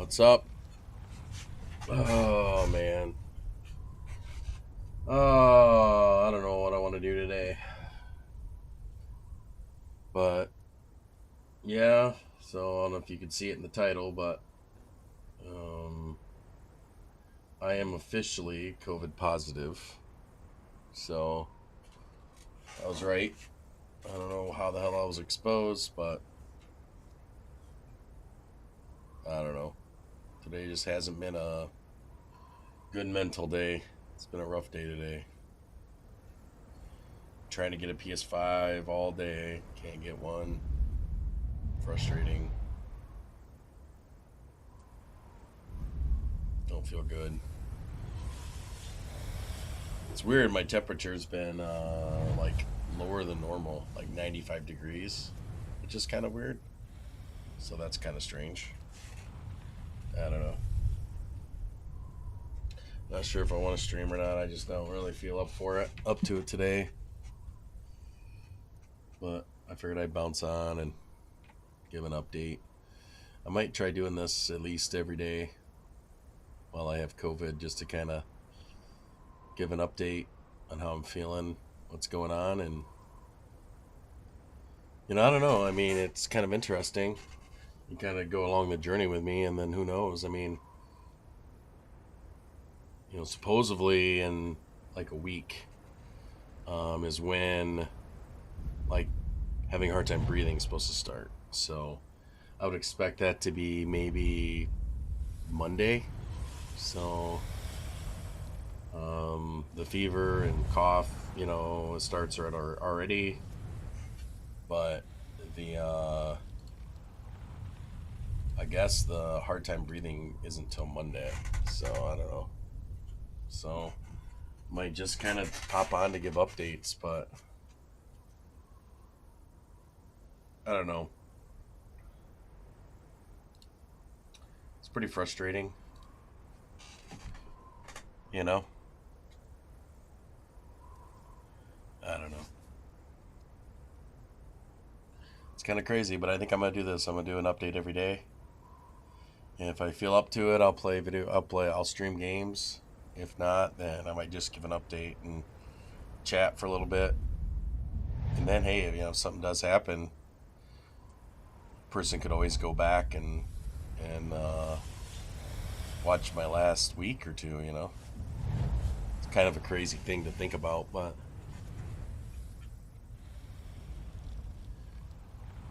What's up? Oh man. I don't know what I want to do today. But yeah, so I don't know if you can see it in the title, but um I am officially COVID positive. So I was right. I don't know how the hell I was exposed, but I don't know. Today just hasn't been a good mental day. It's been a rough day today. Trying to get a PS5 all day, can't get one. Frustrating. Don't feel good. It's weird. My temperature's been like lower than normal, like 95 degrees, which is kind of weird. So that's kind of strange. I don't know. Not sure if I want to stream or not. I just don't really feel up to it today. But I figured I'd bounce on and give an update. I might try doing this at least every day while I have COVID, just to kind of give an update on how I'm feeling, what's going on, and I don't know. I mean, it's kind of interesting. You kind of go along the journey with me, and then who knows? I mean, supposedly in like a week is when like having a hard time breathing is supposed to start. So I would expect that to be maybe Monday. So the fever and cough, it starts right already, but the I guess the hard time breathing isn't till Monday. So I don't know. So might just kind of pop on to give updates, but I don't know. It's pretty frustrating, you know? I don't know. It's kind of crazy, but I think I'm going to do this. I'm going to do an update every day. And if I feel up to it, I'll stream games. If not, then I might just give an update and chat for a little bit. And then, hey, if something does happen, person could always go back and watch my last week or two. It's kind of a crazy thing to think about, but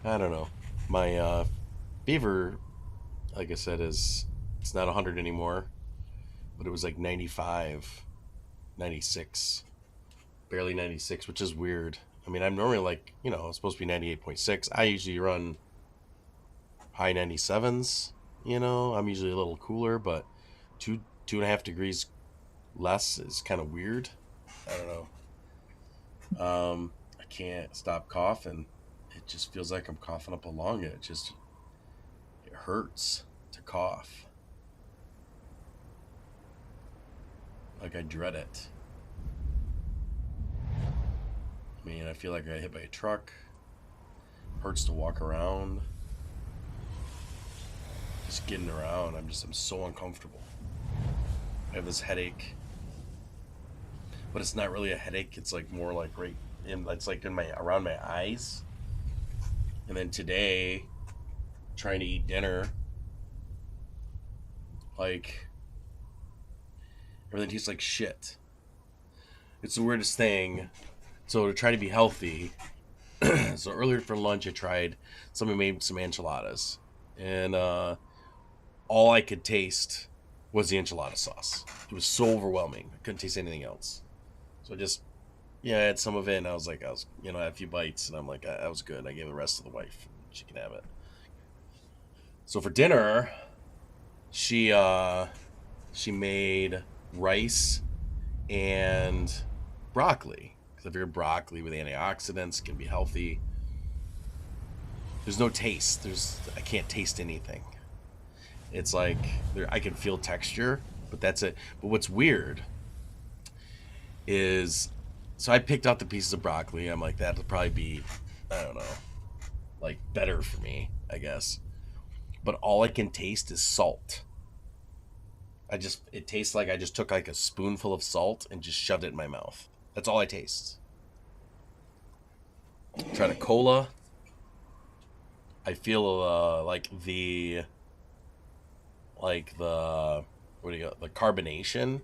I don't know. My fever, like I said, it's not 100 anymore, but it was like 95, 96, barely 96, which is weird. I mean, I'm normally like, it's supposed to be 98.6. I usually run high 97s. I'm usually a little cooler, but 2.5 degrees less is kind of weird. I don't know. I can't stop coughing. It just feels like I'm coughing up a lung. It hurts to cough. Like I dread it. I mean, I feel like I got hit by a truck. Hurts to walk around. Just getting around, I'm so uncomfortable. I have this headache, but it's not really a headache. It's like more like it's like around my eyes. And then today, trying to eat dinner, like everything tastes like shit. It's the weirdest thing. So to try to be healthy, so earlier for lunch I tried. Somebody made some enchiladas, and all I could taste was the enchilada sauce. It was so overwhelming. I couldn't taste anything else. So I had some of it, and I had a few bites, and I'm like, that was good. I gave the rest to the wife. She can have it. So for dinner, she made rice and broccoli. Because I figured broccoli with antioxidants can be healthy. There's no taste. I can't taste anything. It's like I can feel texture, but that's it. But what's weird is, so I picked out the pieces of broccoli. I'm like, that'll probably be, I don't know, like better for me, I guess. but all I can taste is salt. It tastes like I just took like a spoonful of salt and just shoved it in my mouth. That's all I taste. Tried a cola. I feel like the what do you got? The carbonation,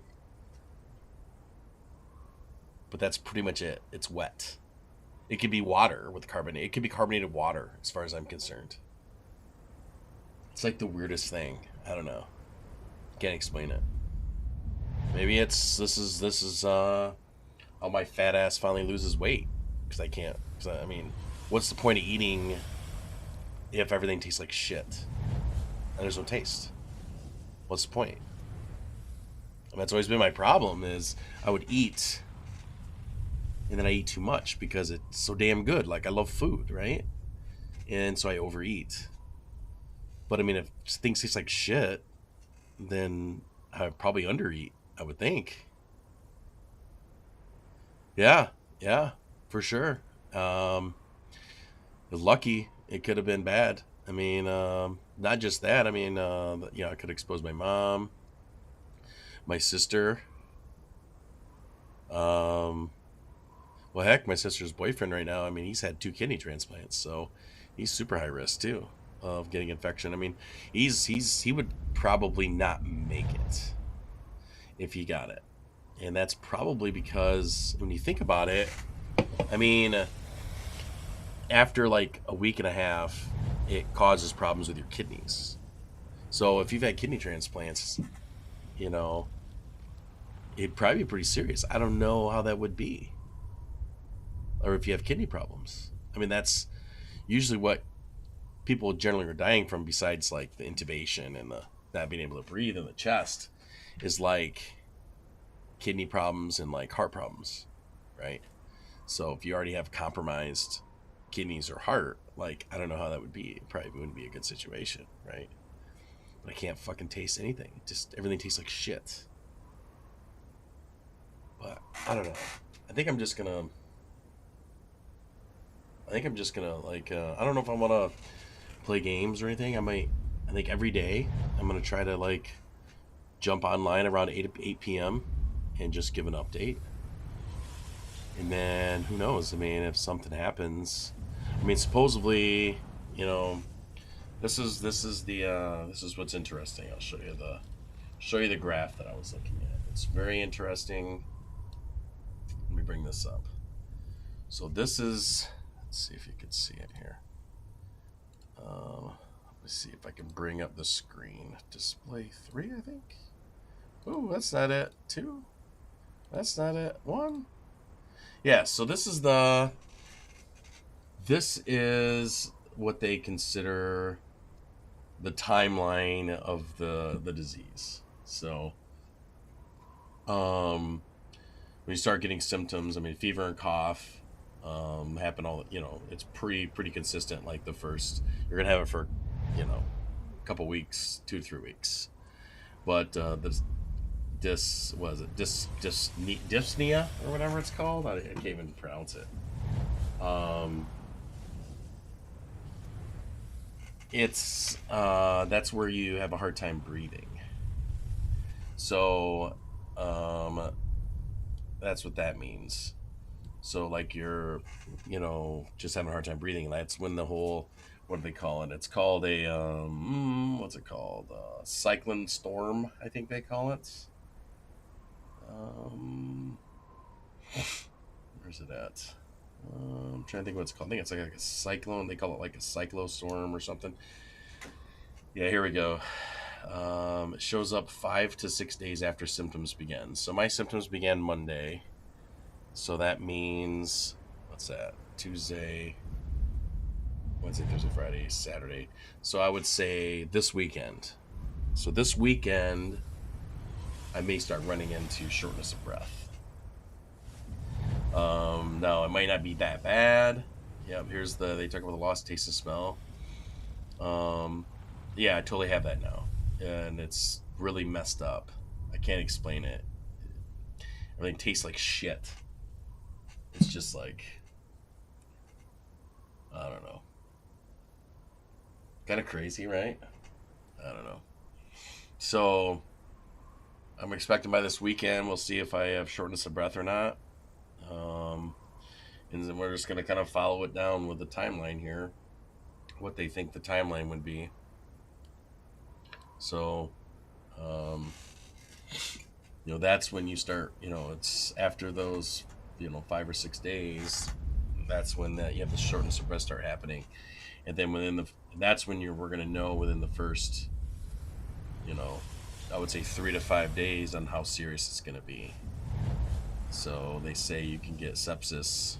but that's pretty much it. It's wet. It could be water with carbonate. It could be carbonated water, as far as I'm concerned. It's like the weirdest thing. I don't know. Can't explain it. Maybe it's how my fat ass finally loses weight because I can't. Cause I mean, what's the point of eating if everything tastes like shit and there's no taste? What's the point? And that's always been my problem. Is I would eat and then I eat too much because it's so damn good. Like I love food, right? And so I overeat. But I mean, if things taste like shit, then I would probably undereat. I would think. Yeah, yeah, for sure. Um, Lucky it could have been bad. I mean, not just that. I mean, I could expose my mom, my sister. Um, well, heck, my sister's boyfriend right now. I mean, he's had 2 kidney transplants, so he's super high risk too of getting infection. I mean, he would probably not make it if he got it, and that's probably because when you think about it, I mean, after like a week and a half, it causes problems with your kidneys. So if you've had kidney transplants, you know, it'd probably be pretty serious. I don't know how that would be, or if you have kidney problems. I mean, that's usually what people generally are dying from, besides like the intubation and the not being able to breathe in the chest, is like kidney problems and like heart problems, right? So if you already have compromised kidneys or heart, like I don't know how that would be. It probably wouldn't be a good situation, right? But I can't fucking taste anything. Just everything tastes like shit. But I don't know. I think I'm just gonna. I think I'm just gonna like. I don't know if I want to play games or anything. I might. I think every day I'm gonna try to like jump online around 8 p.m. and just give an update. And then who knows? I mean, if something happens, I mean, supposedly, you know, this is what's interesting. I'll show you the graph that I was looking at. It's very interesting. Let me bring this up. So this is, let's see if you can see it here. Let's see if I can bring up the screen. Display 3, I think. Oh, that's not it. 2. That's not it. 1. Yeah. So this is what they consider the timeline of the disease. So, when you start getting symptoms, I mean, fever and cough happen all. It's pretty consistent. Like the first, you're gonna have it for, a couple weeks, 2 to 3 weeks. But this was it dyspnea or whatever it's called. I can't even pronounce it. Um, it's that's where you have a hard time breathing. So that's what that means. So like you're, just having a hard time breathing. That's when the whole, what do they call it? It's called a what's it called? Cyclone storm, I think they call it. Um, where's it at? I'm trying to think what it's called. I think it's like a cyclone. They call it like a cyclostorm or something. Yeah, here we go. It shows up 5 to 6 days after symptoms begin. So my symptoms began Monday. So that means, what's that? Tuesday, Wednesday, Thursday, Friday, Saturday. So I would say this weekend. So this weekend, I may start running into shortness of breath. Now, it might not be that bad. Yeah, they talk about the lost taste and smell. Yeah, I totally have that now. And it's really messed up. I can't explain it. Everything tastes like shit. It's just like, I don't know. Kind of crazy, right? I don't know. So I'm expecting by this weekend we'll see if I have shortness of breath or not. Um, and then we're just gonna kind of follow it down with the timeline here, what they think the timeline would be. So, um, that's when you start. It's after those, 5 or 6 days. That's when that you have the shortness of breath start happening, and then that's when we're gonna know within the first, you know, I would say 3 to 5 days on how serious it's gonna be. So they say you can get sepsis,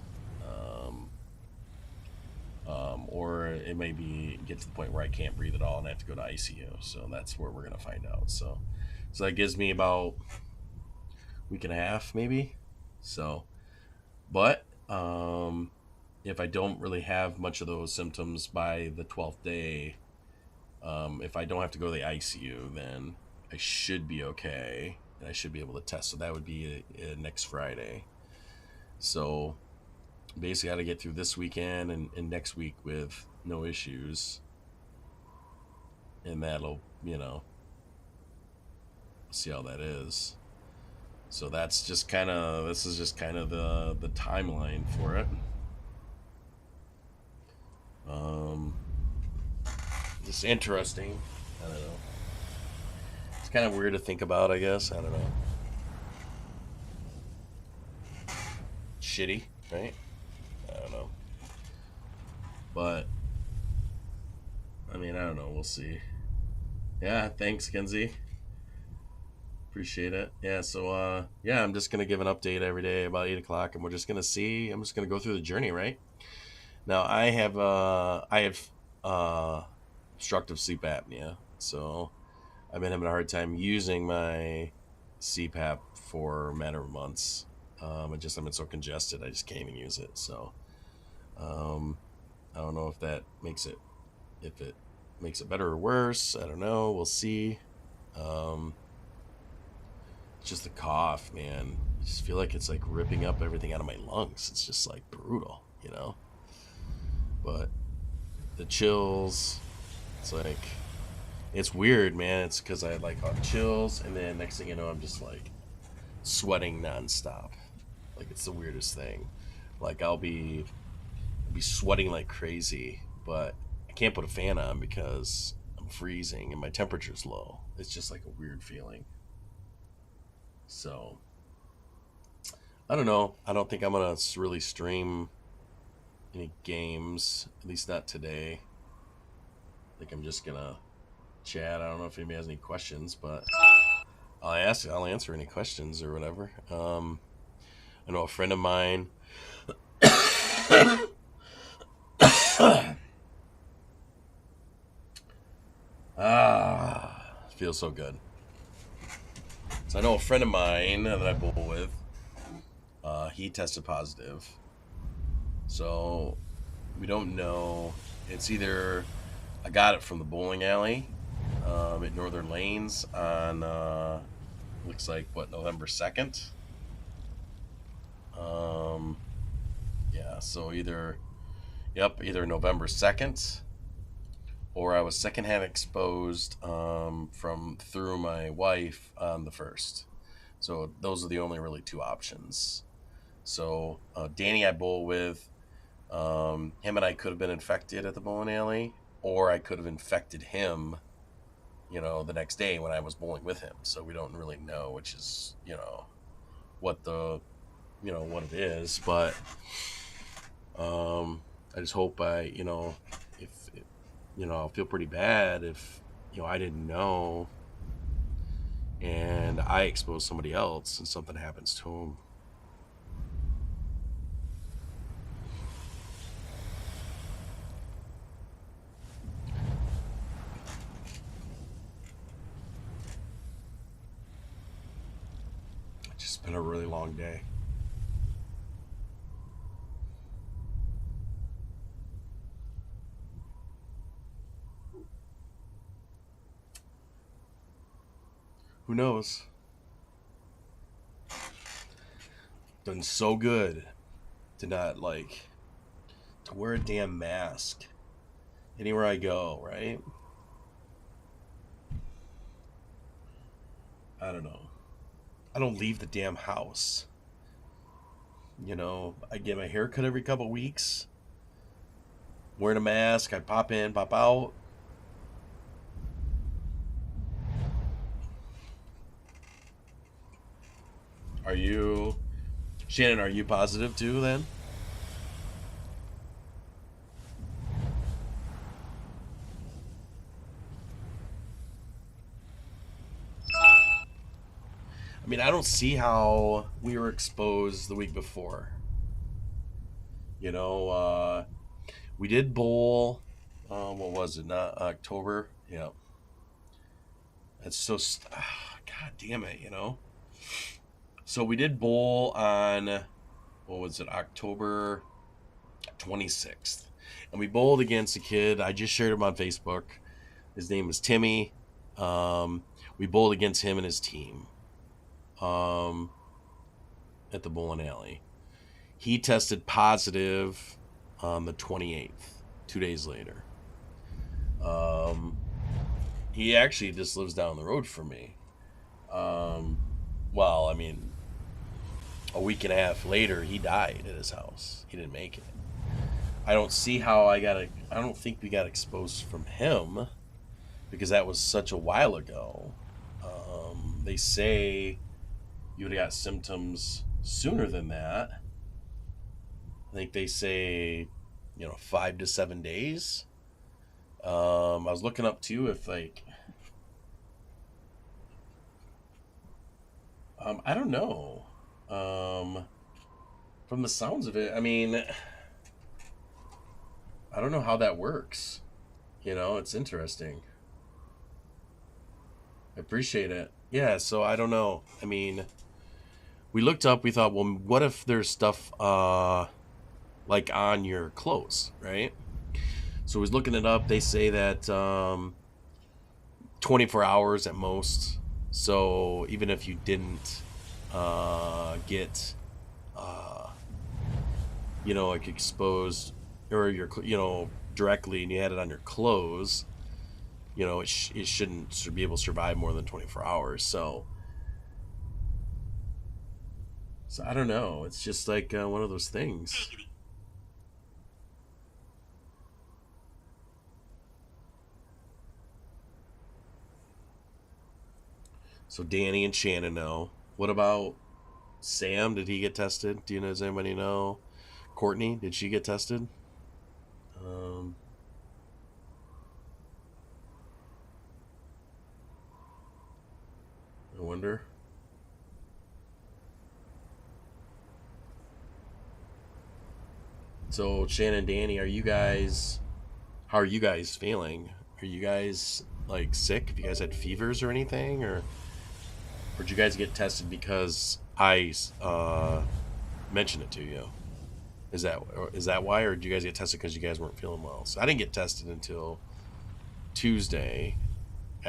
um, or it may be get to the point where I can't breathe at all and I have to go to ICU. So that's where we're gonna find out. So that gives me about a week and a half, maybe. So, but if I don't really have much of those symptoms by the 12th day, if I don't have to go to the ICU, then I should be okay and I should be able to test. So that would be next Friday. So basically, I got to get through this weekend and next week with no issues, and that'll see how that is. So that's just kind of this is just kind of the timeline for it. Um, it's interesting. I don't know. It's kind of weird to think about. I guess I don't know. Shitty, right? I don't know. But I mean, I don't know. We'll see. Yeah. Thanks, Kenzie. Appreciate it. Yeah, so yeah, I'm just gonna give an update every day about 8 o'clock, and we're just gonna see. I'm just gonna go through the journey, right? Now I have obstructive sleep apnea, so I've been having a hard time using my CPAP for a matter of months. I've been so congested, I just can't even use it. So um, I don't know if it makes it better or worse. I don't know. We'll see. Um, just the cough, man. I just feel like it's like ripping up everything out of my lungs. It's just like brutal. But the chills, it's like, it's weird, man. It's because I had like chills, and then next thing you know, I'm just like sweating nonstop. Like it's the weirdest thing. Like I'll be sweating like crazy, but I can't put a fan on because I'm freezing and my temperature's low. It's just like a weird feeling. So I don't know. I don't think I'm gonna really stream any games, at least not today. I think I'm just gonna chat. I don't know if anybody has any questions, but I'll answer any questions or whatever. I know a friend of mine. Feels so good. So I know a friend of mine that I bowl with. He tested positive. So we don't know. It's either I got it from the bowling alley at Northern Lanes on looks like what, November 2nd. Um, yeah, so either November 2nd, or I was secondhand exposed from through my wife on the 1st. So those are the only really two options. So Danny I bowl with, him and I could have been infected at the bowling alley, or I could have infected him, the next day when I was bowling with him. So we don't really know, which is, what what it is. But I just hope if I'll feel pretty bad if I didn't know and I expose somebody else and something happens to them. It's just been a really long day. Who knows? Done so good to not to wear a damn mask anywhere I go, right? I don't know. I don't leave the damn house. I get my hair cut every couple weeks, wearing a mask. I pop in, pop out. Are you, Shannon, are you positive too then? I mean, I don't see how we were exposed the week before. You know, we did bowl. What was it? Not October. Yeah, it's so. God damn it! So we did bowl on what was it? October 26th, and we bowled against a kid. I just shared him on Facebook. His name is Timmy. Um, we bowled against him and his team um, at the bowling alley. He tested positive on the 28th, 2 days later. Um, he actually just lives down the road from me. Um, well, I mean, a week and a half later, he died at his house. He didn't make it. I don't see how I don't think we got exposed from him because that was such a while ago. They say you would have got symptoms sooner than that. I think they say, 5 to 7 days. I was looking up too if like I don't know. Um, from the sounds of it, I mean, I don't know how that works. It's interesting. I appreciate it. Yeah, so I don't know. I mean, we looked up. We thought, well, what if there's stuff like on your clothes, right? So I was looking it up. They say that 24 hours at most. So even if you didn't get uh, like exposed or your directly and you had it on your clothes, it shouldn't be able to survive more than 24 hours. So I don't know. It's just like one of those things. So Danny and Shannon know. What about Sam? Did he get tested? Does anybody know? Courtney, did she get tested? Um, I wonder. So Shannon, Danny, how are you guys feeling? Are you guys like sick? Have you guys had fevers or anything, or did you guys get tested because I mentioned it to you? Is that why, or did you guys get tested because you guys weren't feeling well? So I didn't get tested until Tuesday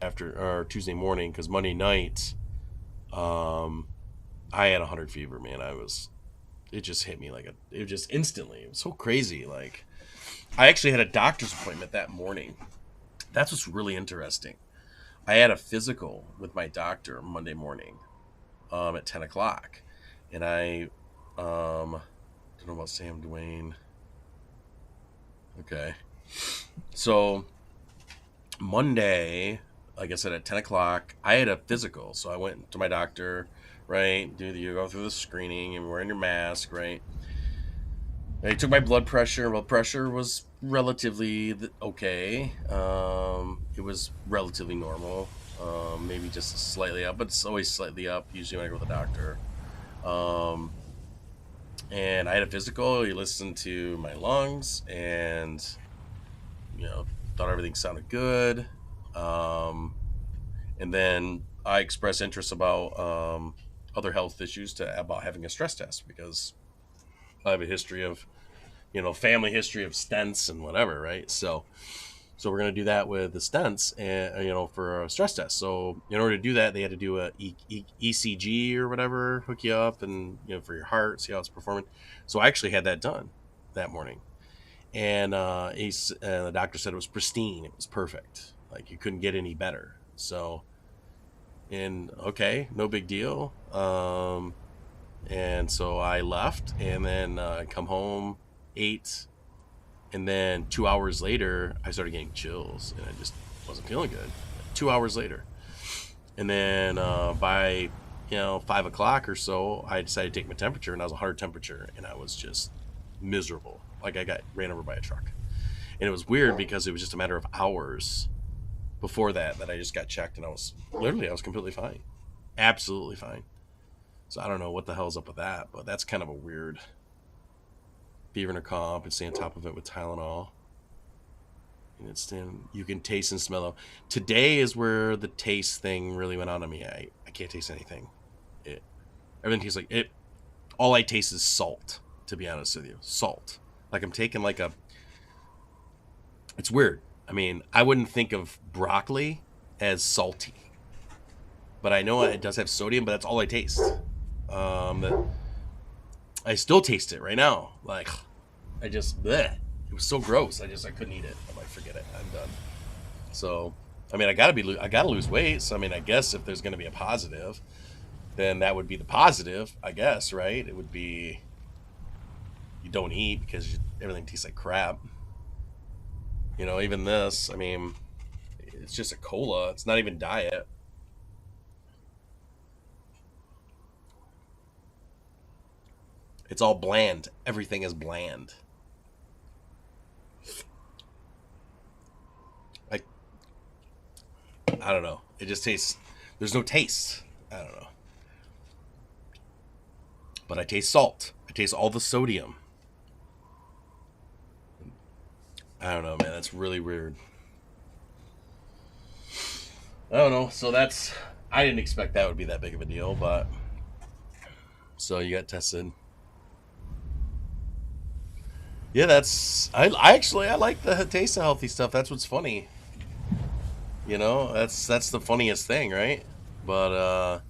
after or Tuesday morning because Monday night, um, I had 100 fever. Man, it just hit me it just instantly. It was so crazy. Like I actually had a doctor's appointment that morning. That's what's really interesting. I had a physical with my doctor Monday morning, at 10 o'clock, and I don't know about Sam Dwayne. Okay, so Monday, like I said, at 10 o'clock, I had a physical, so I went to my doctor. Right, you go through the screening and wearing your mask, right? They took my blood pressure. Blood pressure was relatively okay. It was relatively normal. Maybe just slightly up, but it's always slightly up. Usually when I go to the doctor. Um, and I had a physical. He listened to my lungs and thought everything sounded good. Um, and then I expressed interest about other health issues about having a stress test because I have a history of family history of stents and whatever, right? So we're going to do that with the stents and for a stress test. So in order to do that, they had to do a ECG or whatever, hook you up and for your heart, see how it's performing. So I actually had that done that morning, and the doctor said it was pristine, it was perfect, like you couldn't get any better. So And okay, no big deal. And so I left, and then I come home, ate, and then 2 hours later, I started getting chills, and I just wasn't feeling good. 2 hours later, and then by 5 o'clock or so, I decided to take my temperature, and I was a hard temperature, and I was just miserable. Like I got ran over by a truck, and it was weird because it was just a matter of hours before that I just got checked, and I was completely fine, absolutely fine. So I don't know what the hell's up with that, but that's kind of a weird fever and a cough and stay on top of it with Tylenol. And you can taste and smell them. Today is where the taste thing really went on me. I can't taste anything. It Everything tastes like it. All I taste is salt. To be honest with you, salt. Like I'm taking like a. It's weird. I mean, I wouldn't think of broccoli as salty, but I know it does have sodium. But that's all I taste. That I still taste it right now. Like I just bleh. It was so gross. I couldn't eat it. I'm like, forget it. I'm done. So, I mean, I gotta lose weight. So, I mean, I guess if there's gonna be a positive, then that would be the positive. I guess, right? It would be you don't eat because everything tastes like crap. Even this. I mean, it's just a cola. It's not even diet. It's all bland. Everything is bland. Like I don't know. It just tastes. There's no taste. I don't know. But I taste salt. I taste all the sodium. I don't know, man. That's really weird. I don't know. So that's. I didn't expect that would be that big of a deal, but so you got tested. Yeah, I like the taste of healthy stuff. That's what's funny. That's the funniest thing, right? But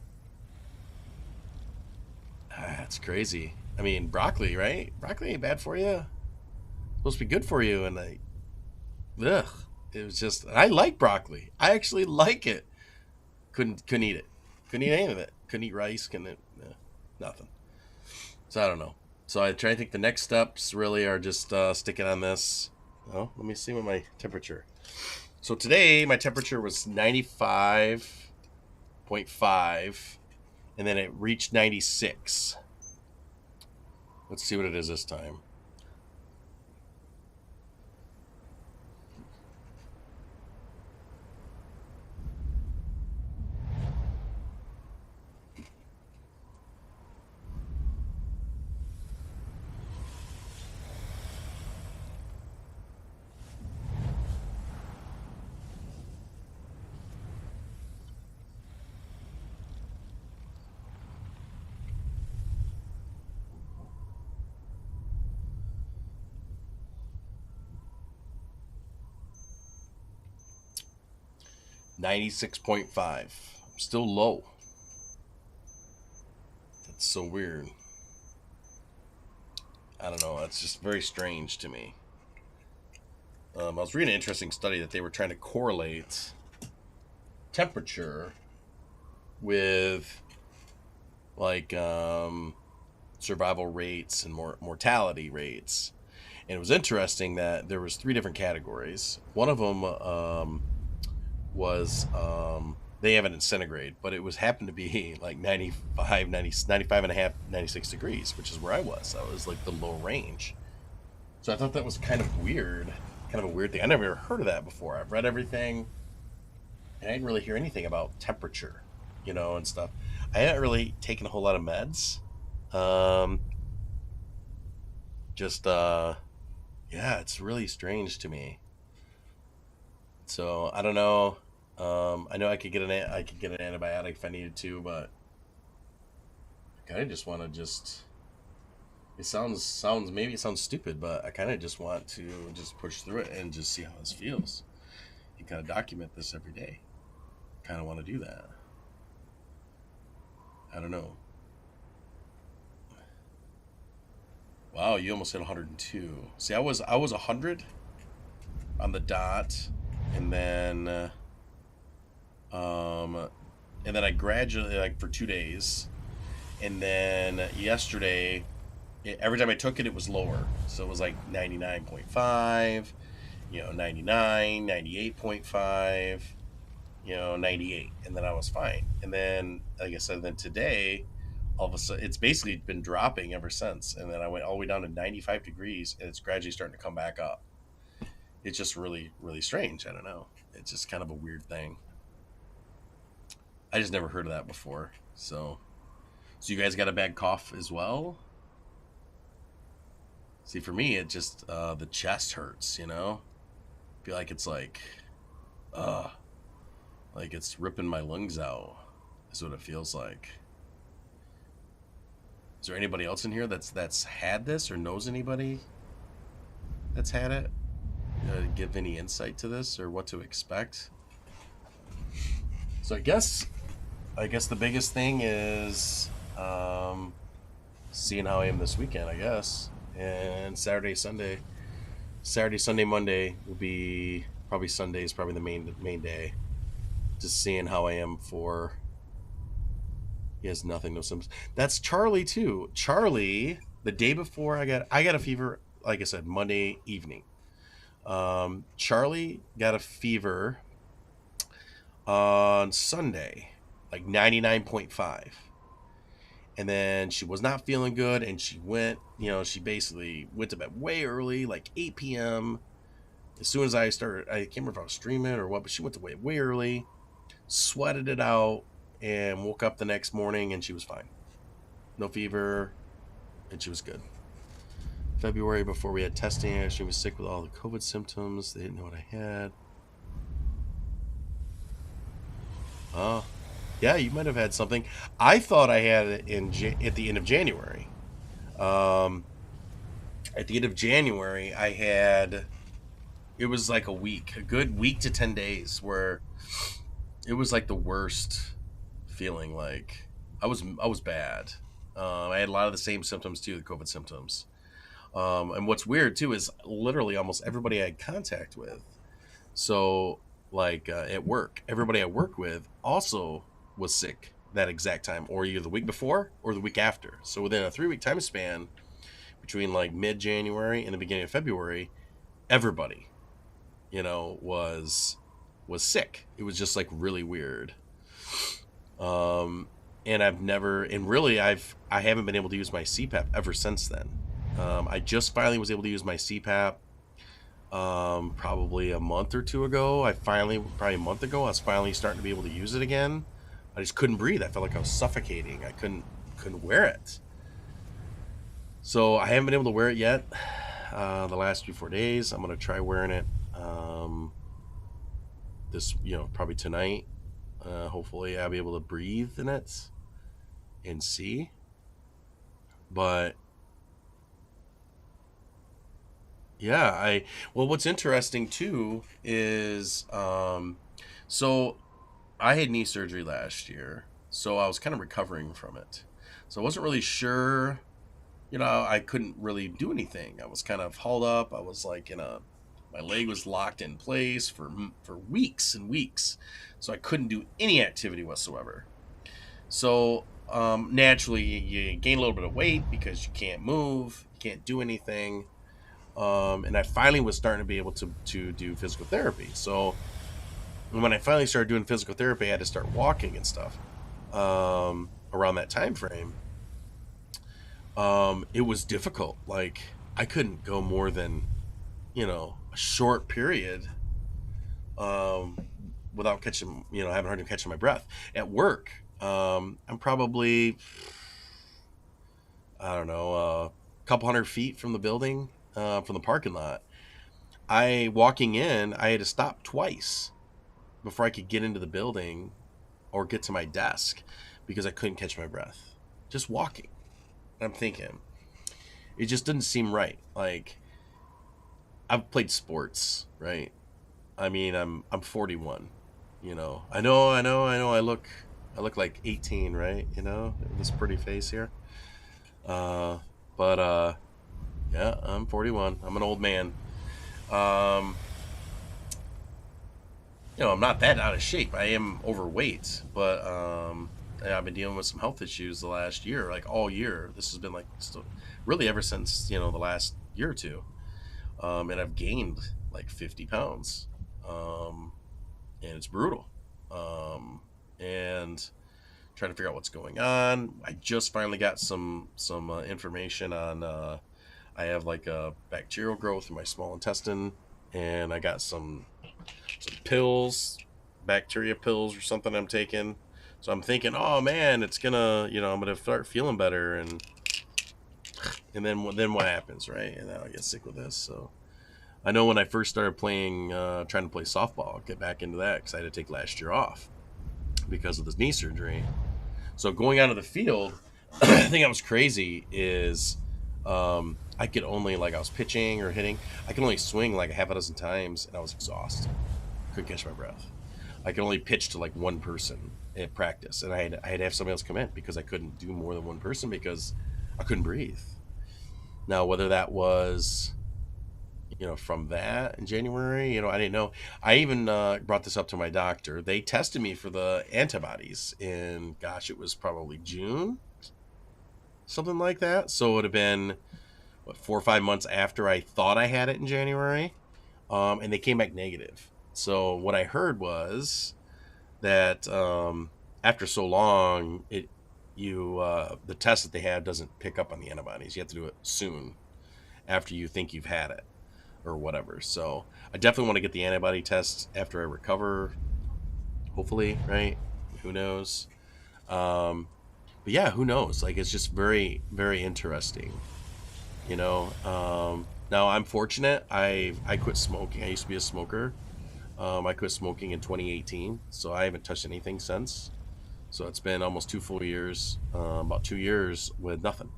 it's crazy. I mean, broccoli, right? Broccoli ain't bad for you. It's supposed to be good for you, and ugh, it was just. I like broccoli. I actually like it. Couldn't eat it. Couldn't eat any of it. Couldn't eat rice. Couldn't nothing. So I don't know. So I try to think the next steps really are just sticking on this. Oh, let me see what my temperature. So today my temperature was 95.5, and then it reached 96. Let's see what it is this time. 96.5. I'm still low. That's so weird. I don't know. That's just very strange to me. I was reading an interesting study that they were trying to correlate temperature with like survival rates and mortality rates. And it was interesting that there was three different categories. One of them was they have it in centigrade, but it was happened to be like 95, 90, 95 and a half, 96 degrees, which is where I was. I was like the low range. So I thought that was kind of weird, kind of a weird thing. I never heard of that before. I've read everything, and I didn't really hear anything about temperature, and stuff. I hadn't really taken a whole lot of meds. Um, just yeah, it's really strange to me. So I don't know. I know I could get an antibiotic if I needed to, but I kind of just want to just. It sounds maybe it sounds stupid, but I kind of just want to just push through it and just see how this feels. And kind of document this every day. Kind of want to do that. I don't know. Wow, you almost hit 102. See, I was 100 on the dot, and then and then I gradually, like, for 2 days, and then yesterday, every time I took it, it was lower. So it was like 99.5, 99, 98.5, 98, and then I was fine. And then, like I said, then today, all of a sudden, it's basically been dropping ever since. And then I went all the way down to 95 degrees, and it's gradually starting to come back up. It's just really, really strange. I don't know. It's just kind of a weird thing. I just never heard of that before. So you guys got a bad cough as well? See, for me, it just the chest hurts. Feel like it's uh, like it's ripping my lungs out. Is what it feels like. Is there anybody else in here that's had this or knows anybody that's had it? Give any insight to this or what to expect? So I guess the biggest thing is seeing how I am this weekend. I guess, and Saturday, Sunday, Monday will be probably Sunday is probably the main day. Just seeing how I am for. He has nothing, no symptoms. That's Charlie too. Charlie, the day before I got a fever. Like I said, Monday evening. Charlie got a fever on Sunday, like 99.5. And then she was not feeling good, and she basically went to bed way early, like 8 p.m. As soon as I started, I can't remember if I was streaming or what, but she went to bed way early, sweated it out, and woke up the next morning, and she was fine. No fever, and she was good. February, before we had testing, she was sick with all the COVID symptoms. They didn't know what I had. Yeah, you might have had something. I thought I had it at the end of January. Um, at the end of January, I had. It was like a good week to 10 days, where it was like the worst feeling. Like I was bad. I had a lot of the same symptoms too, the COVID symptoms. And what's weird too is literally almost everybody I had contact with. So, like at work, everybody I work with also was sick that exact time, or either the week before or the week after. So within a 3 week time span, between like mid January and the beginning of February, everybody, was sick. It was just like really weird. Um, and I haven't been able to use my CPAP ever since then. I just finally was able to use my CPAP probably a month or two ago. Probably a month ago, I was finally starting to be able to use it again. I just couldn't breathe. I felt like I was suffocating. I couldn't wear it. So I haven't been able to wear it yet. The last 3-4 days, I'm gonna try wearing it. This, probably tonight. Hopefully, I'll be able to breathe in it and see. But yeah, what's interesting too is so I had knee surgery last year, so I was kind of recovering from it. So I wasn't really sure, I couldn't really do anything. I was kind of hauled up. I was like my leg was locked in place for weeks and weeks, so I couldn't do any activity whatsoever. So naturally, you gain a little bit of weight because you can't move, you can't do anything. And I finally was starting to be able to do physical therapy. So when I finally started doing physical therapy, I had to start walking and stuff. Around that time frame, it was difficult. Like I couldn't go more than a short period without having hard time catching my breath. At work, I'm probably, I don't know, a couple hundred feet from the building, from the parking lot. Walking in, I had to stop twice before I could get into the building or get to my desk because I couldn't catch my breath. Just walking. I'm thinking, it just didn't seem right. Like, I've played sports, right? I mean, I'm 41. I know. I look like 18, right? This pretty face here. But yeah, I'm 41. I'm an old man. Um, I'm not that out of shape. I am overweight, but I've been dealing with some health issues the last year, like all year. This has been like really ever since the last year or two, and I've gained like 50 pounds, um, and it's brutal. Um, and trying to figure out what's going on. I just finally got some information on. I have like a bacterial growth in my small intestine, and I got some pills, bacteria pills or something I'm taking. So I'm thinking, oh man, it's gonna, I'm gonna start feeling better, and then what happens, right? And now I get sick with this. So I know when I first started playing, trying to play softball, get back into that because I had to take last year off because of this knee surgery. So going out of the field, the thing that was crazy is I could only, like, I was pitching or hitting, I could only swing like a half a dozen times, and I was exhausted. Couldn't catch my breath. I could only pitch to like one person at practice, and I had to have somebody else come in because I couldn't do more than one person because I couldn't breathe. Now, whether that was from that in January, I didn't know. I even brought this up to my doctor. They tested me for the antibodies in, gosh, it was probably June, something like that. So it would have been what, 4 or 5 months after I thought I had it in January, and they came back negative. So what I heard was that after so long, the test that they have doesn't pick up on the antibodies. You have to do it soon after you think you've had it or whatever. So I definitely want to get the antibody test after I recover. Hopefully, right? Who knows? Um, but yeah, who knows? Like, it's just very, very interesting. Now I'm fortunate. I quit smoking. I used to be a smoker. I quit smoking in 2018, so I haven't touched anything since. So it's been almost 2 full years, about 2 years with nothing.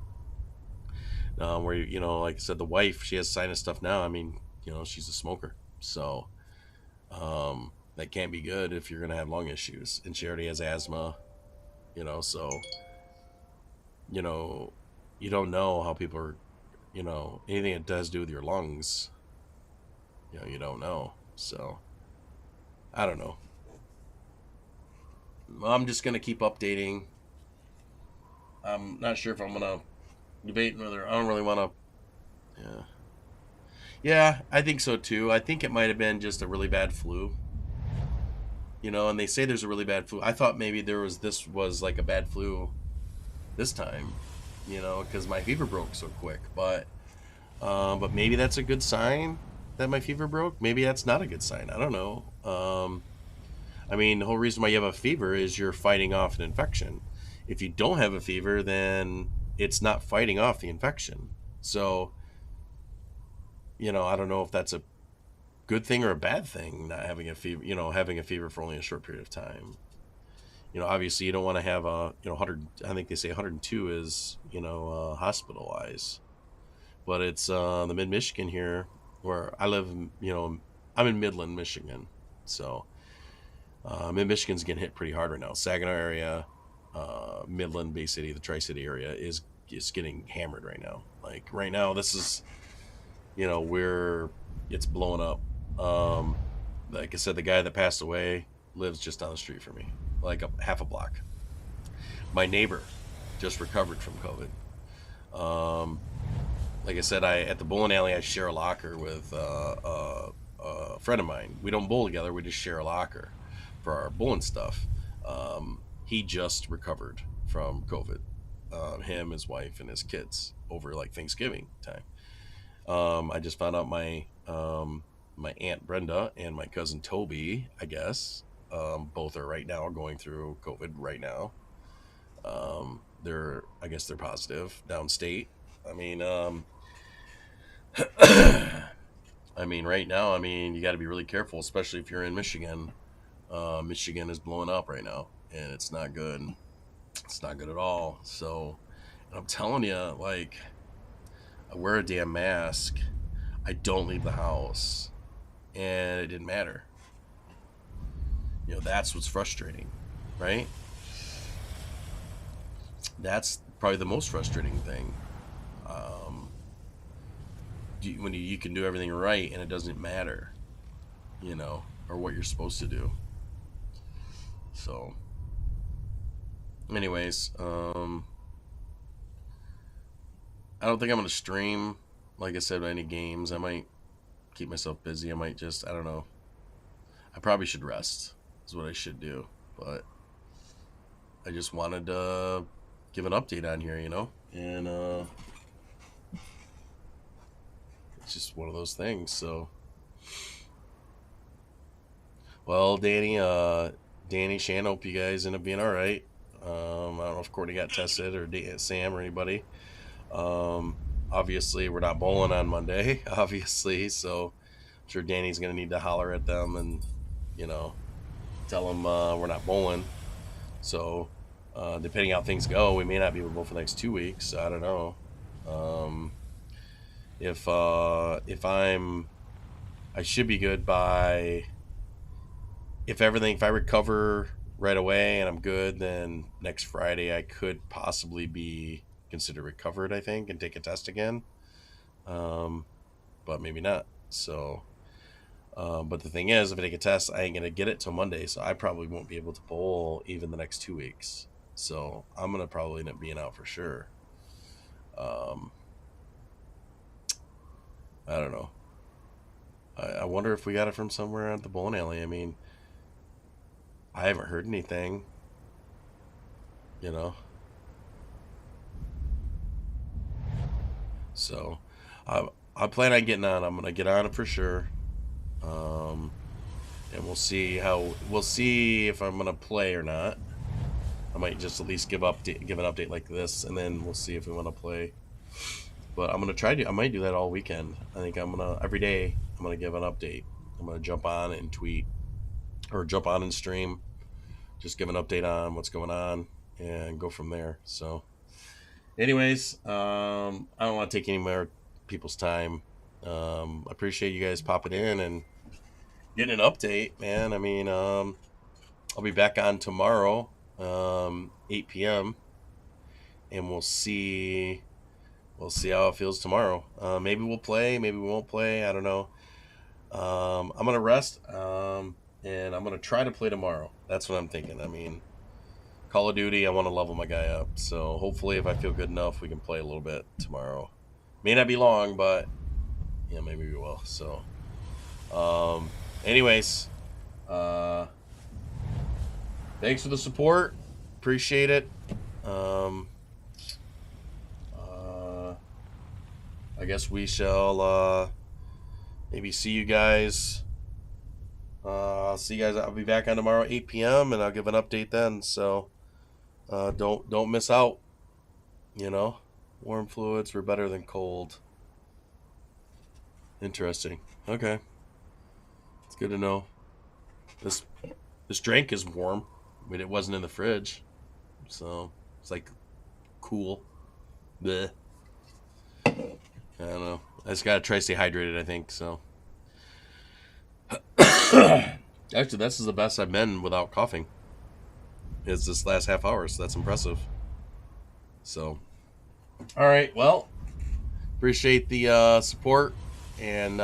Where like I said, the wife, she has sinus stuff now. I mean, she's a smoker, so that can't be good if you're gonna have lung issues, and she already has asthma. So you know you don't know how people are. Anything it does do with your lungs. You don't know. So I don't know. I'm just gonna keep updating. I'm not sure if I'm gonna debate whether I don't really want to. Yeah. Yeah, I think so too. I think it might have been just a really bad flu. And they say there's a really bad flu. I thought maybe this was like a bad flu this time, because my fever broke so quick. But maybe that's a good sign that my fever broke. Maybe that's not a good sign. I don't know. I mean, the whole reason why you have a fever is you're fighting off an infection. If you don't have a fever, then it's not fighting off the infection. So, I don't know if that's a good thing or a bad thing, not having a fever, having a fever for only a short period of time. Obviously you don't want to have a, 100, I think they say 102 is, hospitalized. But it's the mid Michigan here where I live, I'm in Midland, Michigan. So mid Michigan's getting hit pretty hard right now. Saginaw area, Midland, Bay City, the Tri City area is getting hammered right now. Like right now, this is, where it's blowing up. Like I said, the guy that passed away lives just down the street from me, like a half a block. My neighbor just recovered from COVID. Um, like I said, I at the bowling alley I share a locker with a friend of mine. We don't bowl together; we just share a locker for our bowling stuff. He just recovered from COVID. Him, his wife, and his kids over like Thanksgiving time. I just found out my aunt Brenda and my cousin Toby, I guess, both are right now going through COVID right now. I guess they're positive downstate. I mean, I mean, right now, I mean, you got to be really careful, especially if you're in Michigan. Michigan is blowing up right now, and it's not good. It's not good at all. So, I'm telling you, like, I wear a damn mask. I don't leave the house, and it didn't matter. That's what's frustrating, right? That's probably the most frustrating thing. Um, when you can do everything right and it doesn't matter, you know. or what you're supposed to do. So, anyways, I don't think I'm gonna stream. Like I said, any games. I might keep myself busy. I might just, I don't know. I probably should rest. Is what I should do. But I just wanted to give an update on here, and it's just one of those things. So, well, Danny, Shan, hope you guys end up being all right. I don't know if Courtney got tested or Sam or anybody. Obviously, we're not bowling on Monday, obviously, so I'm sure Danny's going to need to holler at them and, tell them we're not bowling. So, depending how things go, we may not be able to bowl for the next 2 weeks. I don't know. If I should be good by, if I recover right away and I'm good, then next Friday I could possibly be considered recovered, I think, and take a test again. But maybe not. So, but the thing is, if I take a test, I ain't going to get it till Monday. So I probably won't be able to bowl even the next 2 weeks. So I'm going to probably end up being out for sure. I don't know. I wonder if we got it from somewhere at the bowling alley. I mean, I haven't heard anything, So I plan on getting on. I'm going to get on it for sure. And we'll see if I'm going to play or not. I might just at least give an update like this, and then we'll see if we want to play. But I'm gonna I might do that all weekend. I think every day I'm gonna give an update. I'm gonna jump on and tweet, or jump on and stream, just give an update on what's going on and go from there. So, anyways, I don't want to take any more people's time. I appreciate you guys popping in and getting an update, man. I mean, I'll be back on tomorrow, 8 p.m. and we'll see how it feels tomorrow. Maybe we'll play, maybe we won't play. I don't know. I'm gonna rest, and I'm gonna try to play tomorrow. That's what I'm thinking. I mean, Call of Duty, I want to level my guy up. So hopefully, if I feel good enough, we can play a little bit tomorrow. May not be long, but yeah, maybe we will. So, anyways, thanks for the support. Appreciate it. I guess we shall maybe see you guys. I'll be back on tomorrow 8 p.m. and I'll give an update then. So don't miss out. Warm fluids were better than cold. Interesting. Okay, it's good to know. This drink is warm, but it wasn't in the fridge, so it's like cool. Bleh. I don't know. I just gotta try to stay hydrated, I think. So, actually, this is the best I've been without coughing. Is this last half hour? So that's impressive. So, all right. Well, appreciate the support, and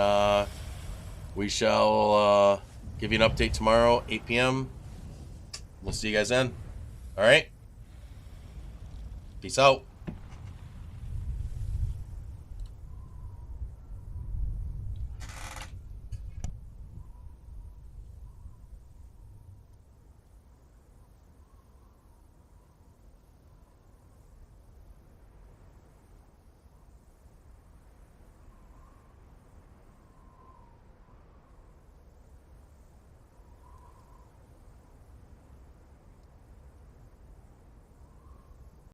we shall give you an update tomorrow, 8 p.m. We'll see you guys then. All right. Peace out.